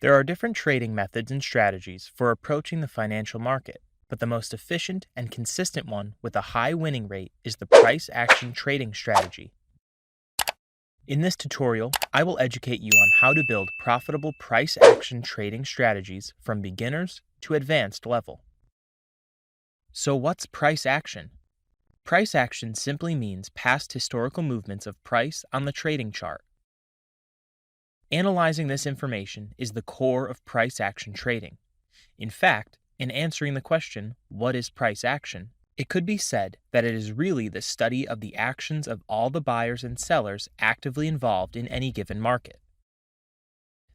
There are different trading methods and strategies for approaching the financial market, but the most efficient and consistent one with a high winning rate is the price action trading strategy. In this tutorial, I will educate you on how to build profitable price action trading strategies from beginners to advanced level. So what's price action? Price action simply means past historical movements of price on the trading chart. Analyzing this information is the core of price action trading. In fact, in answering the question, what is price action, it could be said that it is really the study of the actions of all the buyers and sellers actively involved in any given market.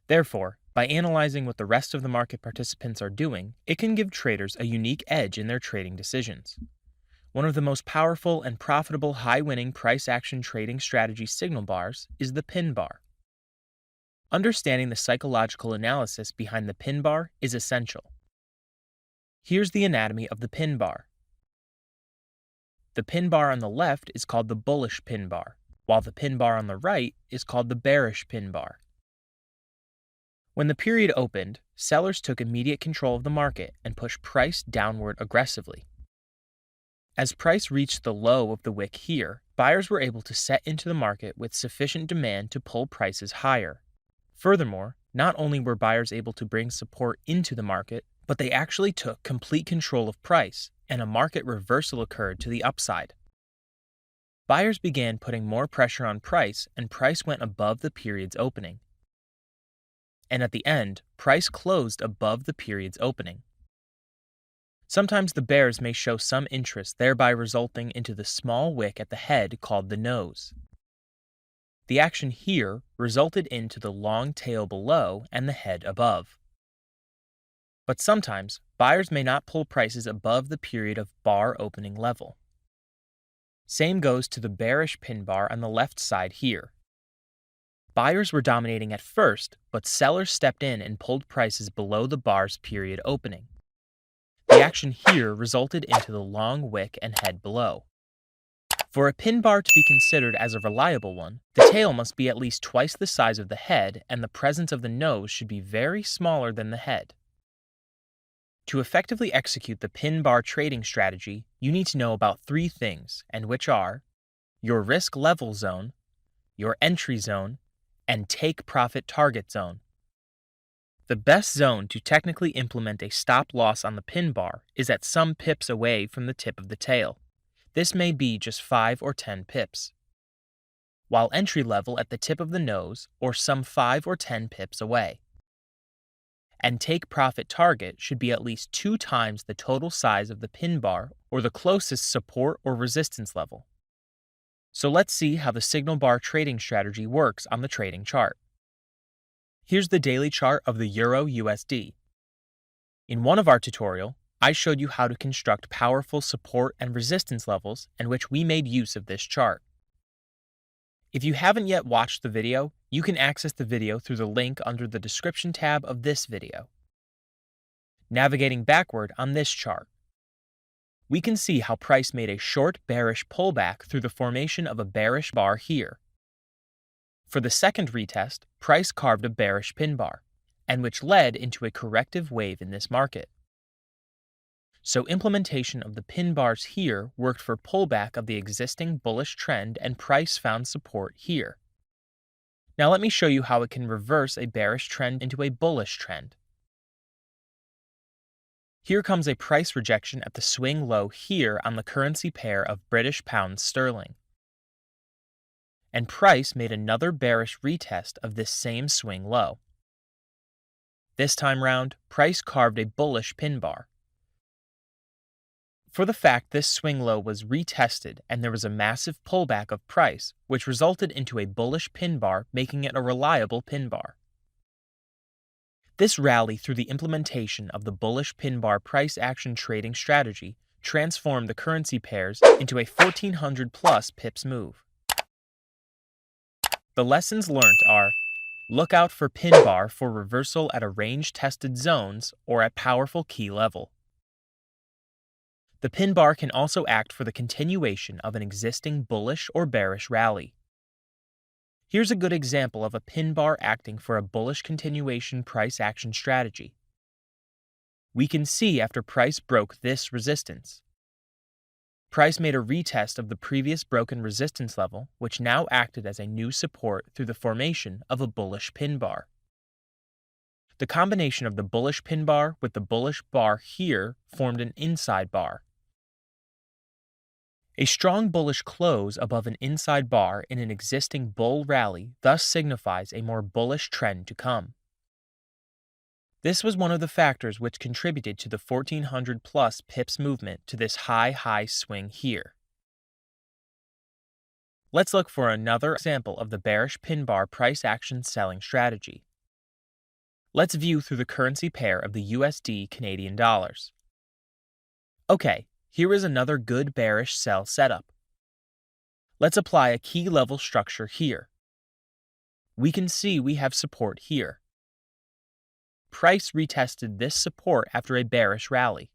Therefore, by analyzing what the rest of the market participants are doing, it can give traders a unique edge in their trading decisions. One of the most powerful and profitable high-winning price action trading strategy signal bars is the pin bar. Understanding the psychological analysis behind the pin bar is essential. Here's the anatomy of the pin bar. The pin bar on the left is called the bullish pin bar, while the pin bar on the right is called the bearish pin bar. When the period opened, sellers took immediate control of the market and pushed price downward aggressively. As price reached the low of the wick here, buyers were able to set into the market with sufficient demand to pull prices higher. Furthermore, not only were buyers able to bring support into the market, but they actually took complete control of price, and a market reversal occurred to the upside. Buyers began putting more pressure on price, and price went above the period's opening. And at the end, price closed above the period's opening. Sometimes the bears may show some interest, thereby resulting into the small wick at the head called the nose. The action here resulted into the long tail below and the head above. But sometimes, buyers may not pull prices above the period of bar opening level. Same goes to the bearish pin bar on the left side here. Buyers were dominating at first, but sellers stepped in and pulled prices below the bar's period opening. The action here resulted into the long wick and head below. For a pin bar to be considered as a reliable one, the tail must be at least twice the size of the head, and the presence of the nose should be very smaller than the head. To effectively execute the pin bar trading strategy, you need to know about three things, and which are your risk level zone, your entry zone, and take profit target zone. The best zone to technically implement a stop loss on the pin bar is at some pips away from the tip of the tail. This may be just 5 or 10 pips, while entry level at the tip of the nose or some 5 or 10 pips away. And take profit target should be at least 2 times the total size of the pin bar or the closest support or resistance level. So let's see how the signal bar trading strategy works on the trading chart. Here's the daily chart of the Euro USD. In one of our tutorials, I showed you how to construct powerful support and resistance levels, in which we made use of this chart. If you haven't yet watched the video, you can access the video through the link under the description tab of this video. Navigating backward on this chart, we can see how price made a short bearish pullback through the formation of a bearish bar here. For the second retest, price carved a bearish pin bar, and which led into a corrective wave in this market. So implementation of the pin bars here worked for pullback of the existing bullish trend, and price found support here. Now let me show you how it can reverse a bearish trend into a bullish trend. Here comes a price rejection at the swing low here on the currency pair of British pound sterling. And price made another bearish retest of this same swing low. This time round, price carved a bullish pin bar. For the fact this swing low was retested and there was a massive pullback of price, which resulted into a bullish pin bar, making it a reliable pin bar. This rally through the implementation of the bullish pin bar price action trading strategy transformed the currency pairs into a 1400 plus pips move. The lessons learned are: look out for pin bar for reversal at a range-tested zones or at powerful key level. The pin bar can also act for the continuation of an existing bullish or bearish rally. Here's a good example of a pin bar acting for a bullish continuation price action strategy. We can see after price broke this resistance. Price made a retest of the previous broken resistance level, which now acted as a new support through the formation of a bullish pin bar. The combination of the bullish pin bar with the bullish bar here formed an inside bar. A strong bullish close above an inside bar in an existing bull rally thus signifies a more bullish trend to come. This was one of the factors which contributed to the 1400 plus pips movement to this high swing here. Let's look for another example of the bearish pin bar price action selling strategy. Let's view through the currency pair of the USD Canadian dollars. Okay, here is another good bearish sell setup. Let's apply a key level structure here. We can see we have support here. Price retested this support after a bearish rally.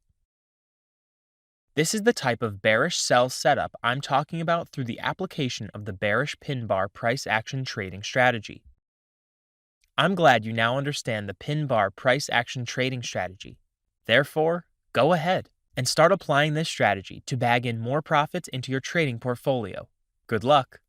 This is the type of bearish sell setup I'm talking about through the application of the bearish pin bar price action trading strategy. I'm glad you now understand the pin bar price action trading strategy. Therefore, go ahead and start applying this strategy to bag in more profits into your trading portfolio. Good luck!